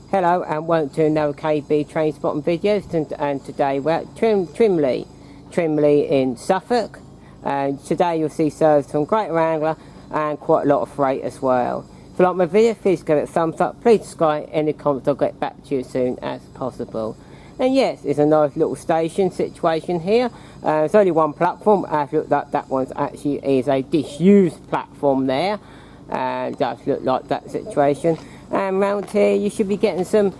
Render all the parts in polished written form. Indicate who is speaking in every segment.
Speaker 1: Hello and welcome to another KB train spotting videos, and today we're at Trimley in Suffolk, and today you'll see service from Greater Anglia and quite a lot of freight as well. If you like my video, please give it a thumbs up, please subscribe, any comments I'll get back to you as soon as possible. And yes, it's a nice little station situation here. There's only one platform. I've looked at that one actually is a disused platform there, and it does look like that situation. And round here you should be getting some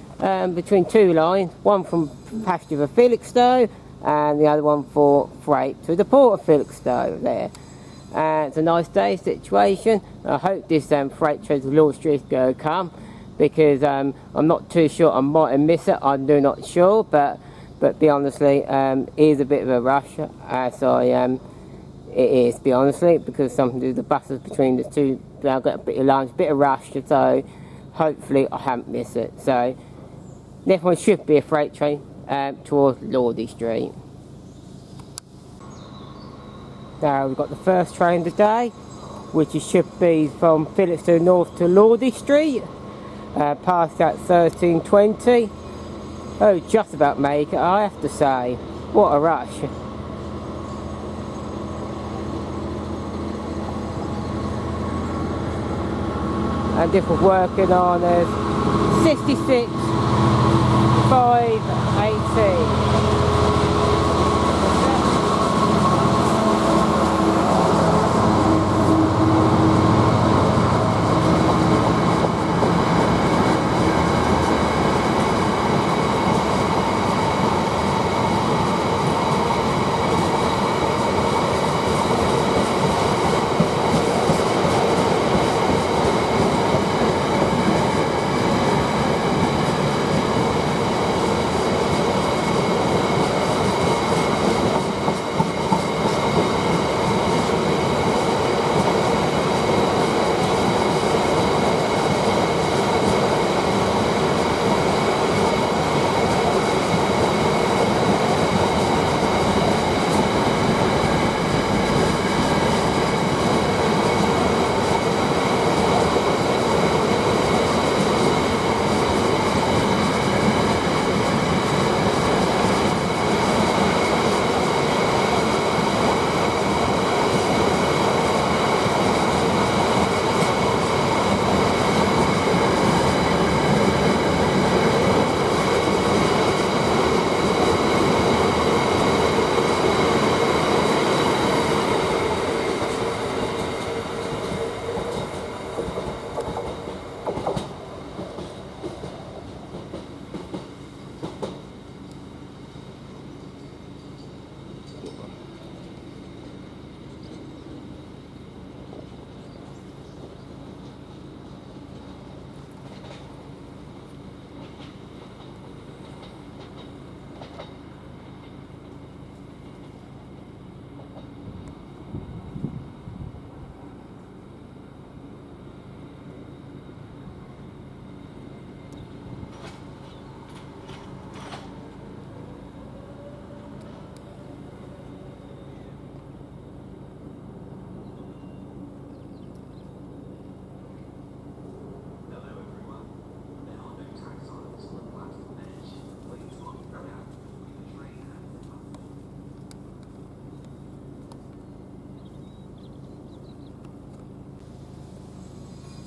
Speaker 1: between two lines, one from passenger for Felixstowe and the other one for freight to the port of Felixstowe there. It's a nice day situation. I hope this freight train to Lord Street is going to come, because I'm not too sure, I might have missed it, I'm not sure, but be honestly, it is a bit of a rush, as it is, be honestly, because something to do with the buses between the two, I've got a bit of lunch, bit of rush, so hopefully I haven't missed it. So next one should be a freight train towards Lordy Street. Now we've got the first train today, which should be from Felixstowe North to Lordy Street, past at 13:20. Oh, just about make it, I have to say. What a rush. And if we're working on 66 518.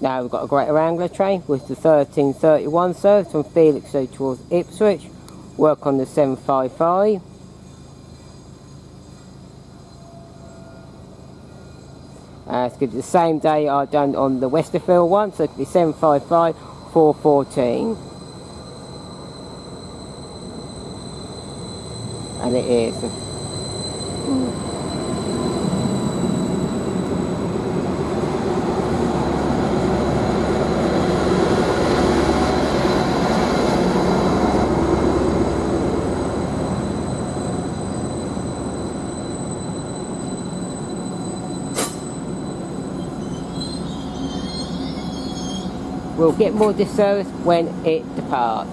Speaker 1: Now we've got a Greater Anglia train with the 13:31 service from Felixstowe towards Ipswich. Work on the 755. It's going to be the same day I've done on the Westerfield one, so it could be 755 414. And it is. We'll get more of this service when it departs.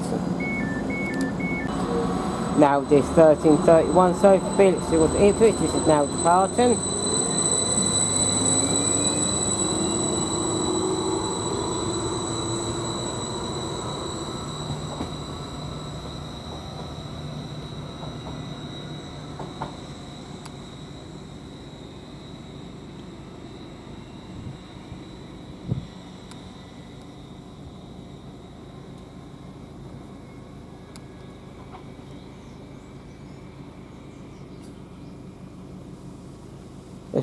Speaker 1: Now this 13:31, so Felixstowe was Ipswich, this is now departing.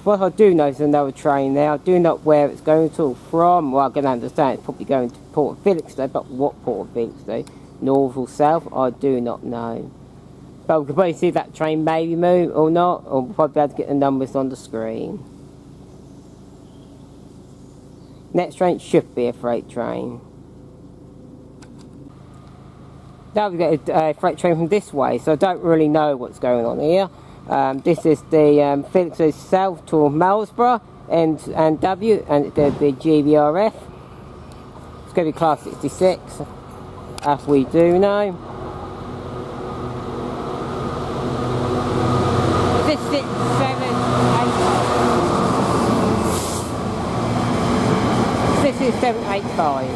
Speaker 1: What I do know is another train there. I do not where it's going to or from. Well, I can understand it's probably going to Port of Felixstowe, but what Port of Felixstowe? North or south? I do not know. But we can probably see that train maybe move or not, or we'll probably be able to get the numbers on the screen. Next train should be a freight train. Now we get a freight train from this way, so I don't really know what's going on here. This is the Felixstowe South to Malsborough and W, and it's going to be GBRf. It's going to be class 66, as we do know. This 6, 7, 8, 6 is 7, 8, 5.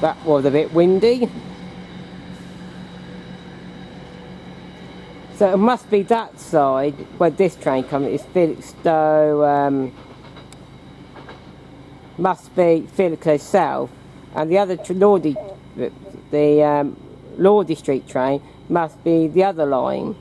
Speaker 1: That was a bit windy. So it must be that side where this train comes. It's Felixstowe, must be Felixstowe South, and the other Lordy Street train must be the other line.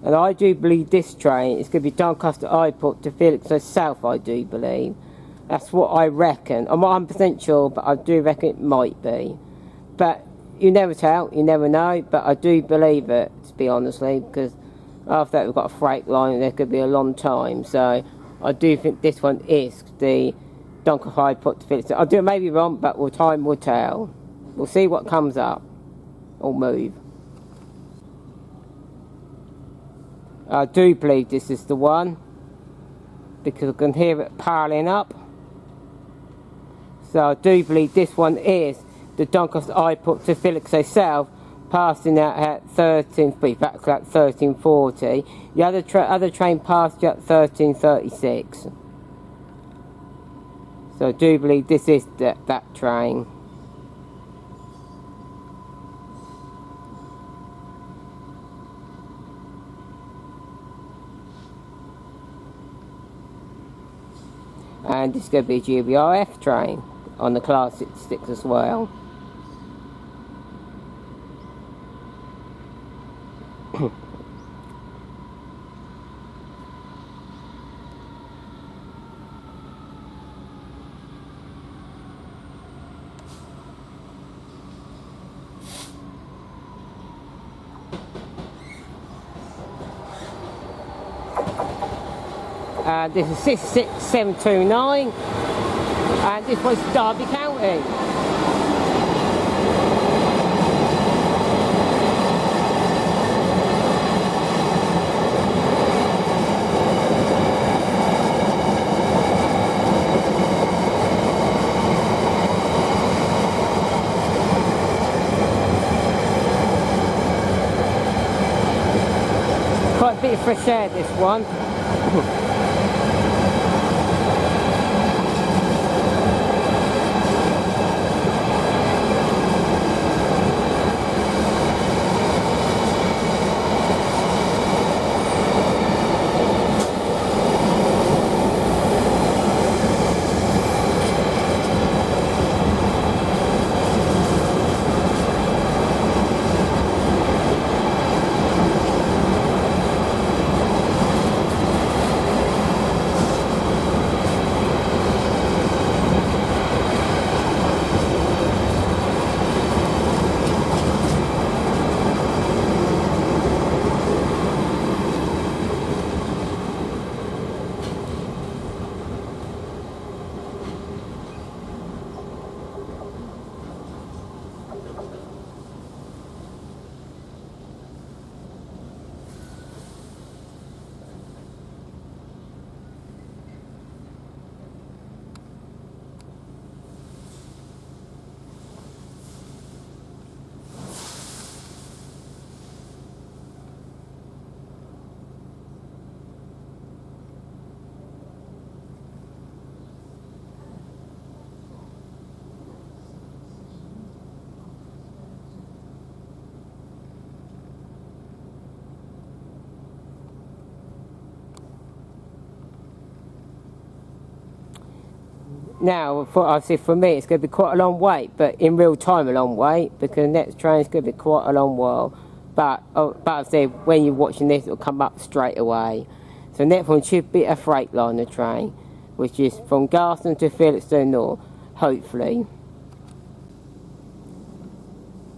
Speaker 1: And I do believe this train is going to be Doncaster Airport to Felixstowe South, I do believe. That's what I reckon. I'm not 100% sure, but I do reckon it might be. But you never tell, you never know, but I do believe it, to be honestly, because after that we've got a Freightliner, there could be a long time. So I do think this one is the Doncaster Airport to Felixstowe. I do maybe wrong, but time will tell. We'll see what comes up, or move. I do believe this is the one, because I can hear it piling up. So I do believe this one is the Doncaster Airport to Felixstowe South, passing out at 1340. The other train passed at 1336. So I do believe this is that train. And this is going to be a GBRf train on the class 66 as well. This is 66729, and this was Derby County. Quite a bit of fresh air, this one. Now, I see for me it's going to be quite a long wait, but in real time a long wait, because the next train's going to be quite a long while. But I say when you're watching this, it'll come up straight away. So the next one should be a Freightliner train, which is from Garston to Felixstowe North, hopefully.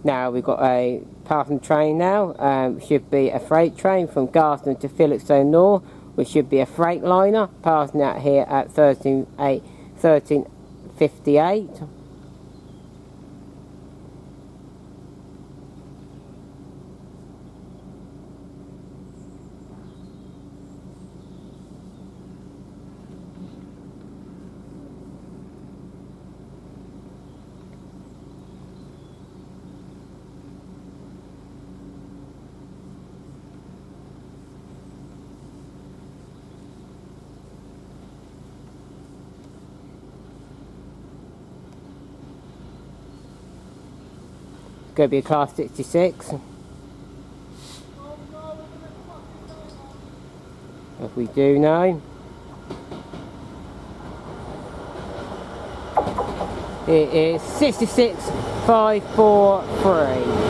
Speaker 1: Now we've got a passing train now, should be a freight train from Garston to Felixstowe North, which should be a Freightliner, passing out here at 13:58. Going to be a class 66. As we do know. It is 66543.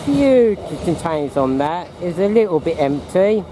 Speaker 1: Few containers on that is a little bit empty.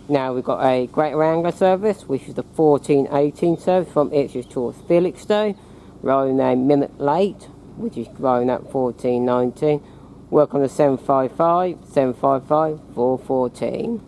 Speaker 1: Now we've got a Greater Anglia service, which is the 1418 service from Ipswich towards Felixstowe, rolling a minute late, which is rolling at 1419. Work on the 755, 755, 414.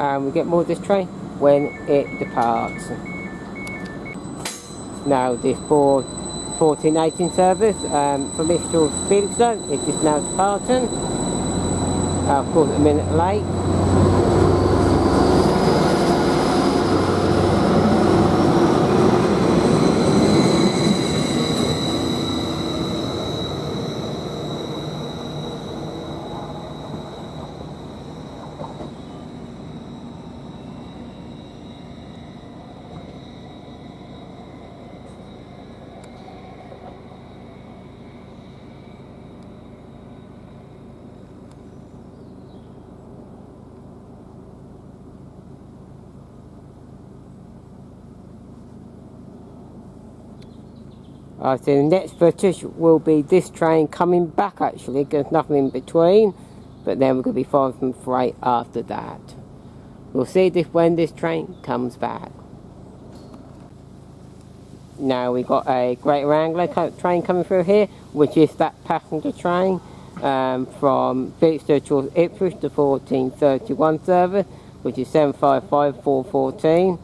Speaker 1: And we get more of this train when it departs. Now this 1418 service from Ipswich to Felixstowe, it is now departing. Of course a minute late. I see the next footage will be this train coming back actually, there's nothing in between, but then we're going to be following some freight after that. We'll see this when this train comes back. Now we've got a Greater Anglia train coming through here, which is that passenger train from Felixstowe towards Ipswich, the 1431 service, which is 755-414.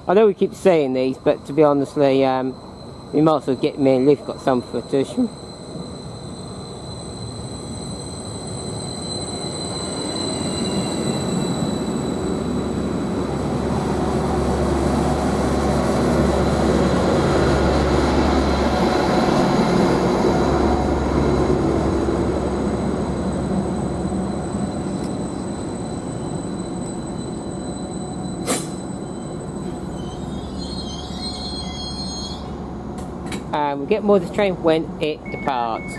Speaker 1: I know we keep saying these, but to be honestly, we might as well get me at least got some footage. And we'll get more of this train when it departs.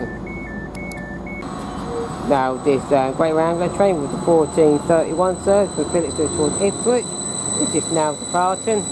Speaker 1: Now this Greater Anglia train with the 1431 service from Felixstowe towards Ipswich is just now departing.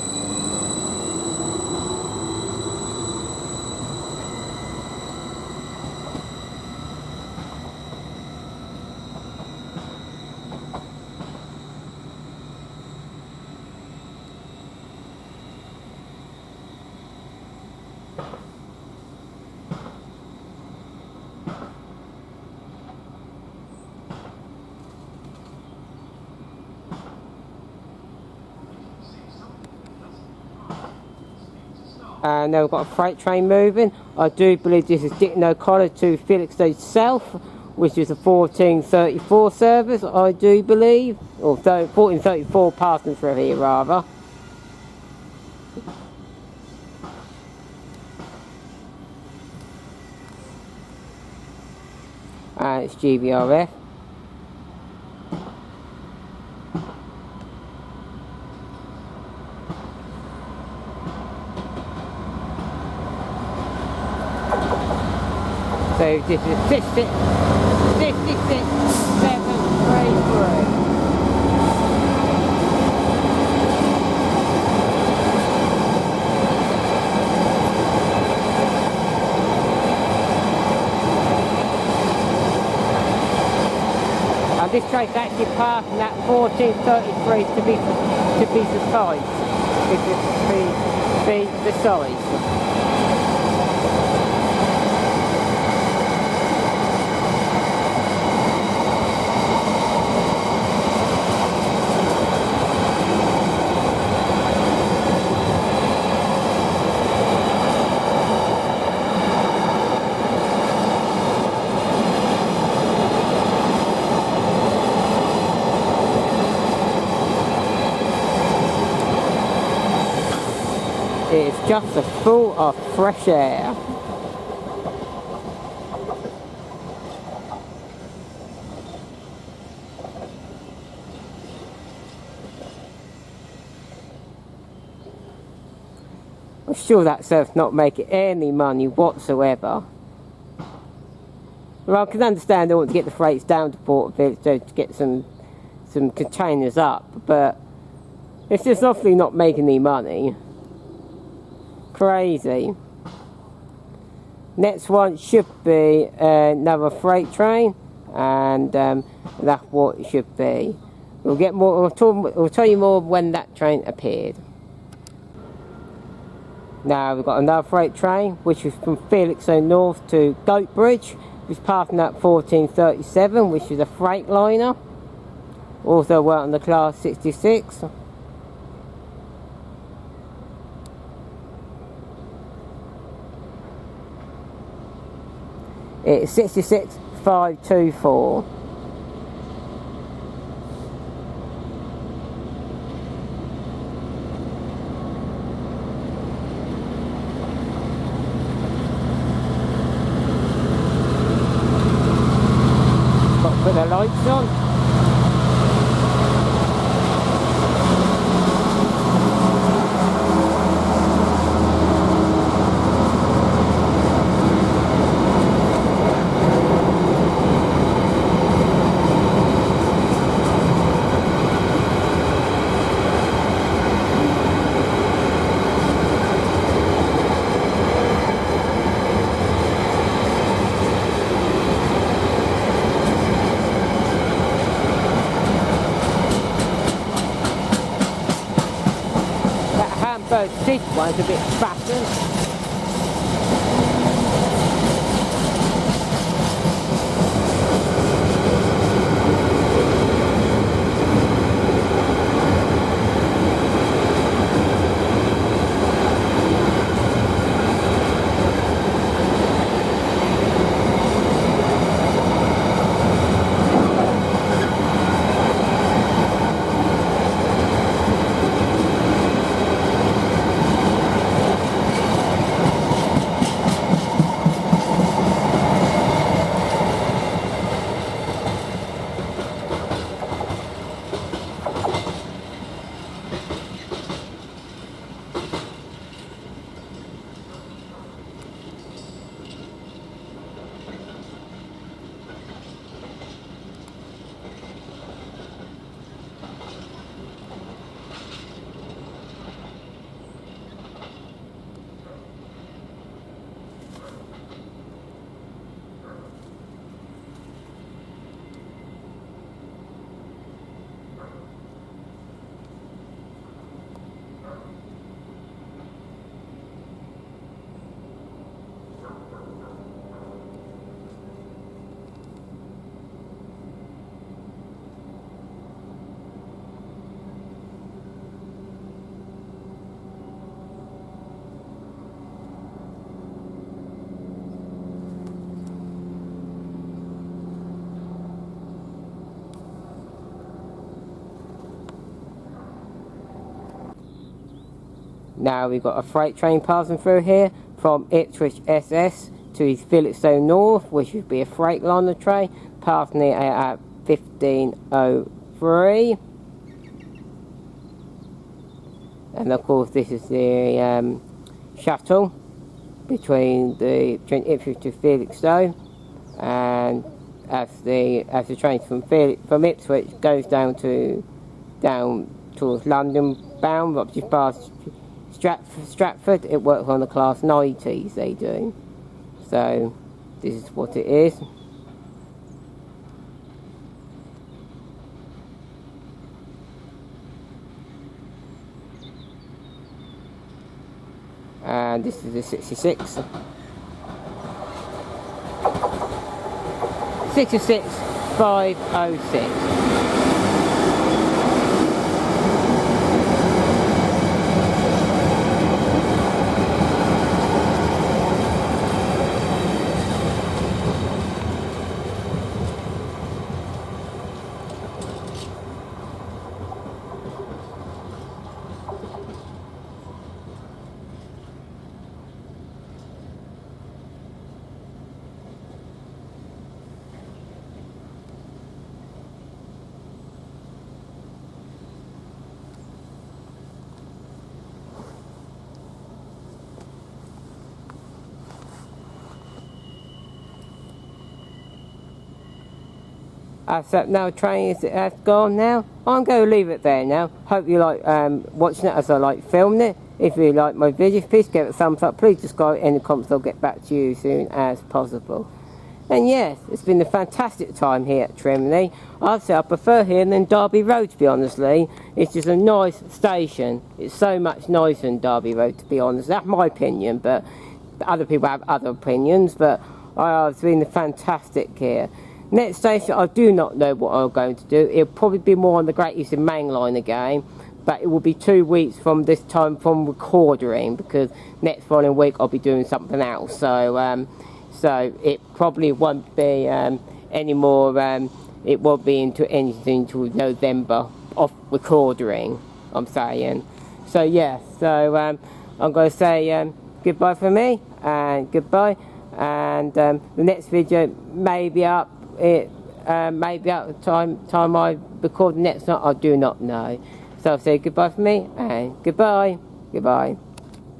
Speaker 1: And now we've got a freight train moving. I do believe this is Dickon O'Connor to Felixstowe South, which is a 1434 service, I do believe. Or 1434 passing through here rather. And it's GBRf. So this is 56733. And this train's actually passing that 1433 to be precise. This is the size. It's just full of fresh air. I'm sure that service not making any money whatsoever. Well, I can understand they want to get the freights down to Port Village to get some containers up, but it's just obviously not making any money. Crazy. Next one should be another freight train, and that's what it should be. We'll get more. We'll tell you more when that train appeared. Now we've got another freight train, which is from Felixstowe North to Goatbridge, which is passing at 1437, which is a Freightliner. Also worked on the Class 66. It's 66524. Got to put the lights on. suppose this one's a bit fastened. Now we've got a freight train passing through here from Ipswich SS to Felixstowe North, which would be a Freightliner train, passing it at 15:03. And of course this is the shuttle between Ipswich to Felixstowe, and as the train from Ipswich goes down towards London bound, up just past Stratford, it works on the class 90s they do. So this is what it is. And this is the 66. 66506. So now train has gone now. I'm going to leave it there now. Hope you like watching it as I like filming it. If you like my videos, please give it a thumbs up. Please subscribe in the comments. I'll get back to you as soon as possible. And yes, it's been a fantastic time here at Trimley. I'd say I prefer here than Derby Road, to be honestly. It's just a nice station. It's so much nicer than Derby Road, to be honest. That's my opinion, but other people have other opinions. But it's been fantastic here. Next station, I do not know what I'm going to do. It'll probably be more on the Great Eastern Main Line again, but it will be 2 weeks from this time from recording, because next following week I'll be doing something else. So it probably won't be any more. It won't be into anything until November of recording, I'm saying. So yeah. So I'm going to say goodbye for me and goodbye. And the next video may be up. Maybe at the time I record the next night, I do not know. So I'll say goodbye for me and goodbye.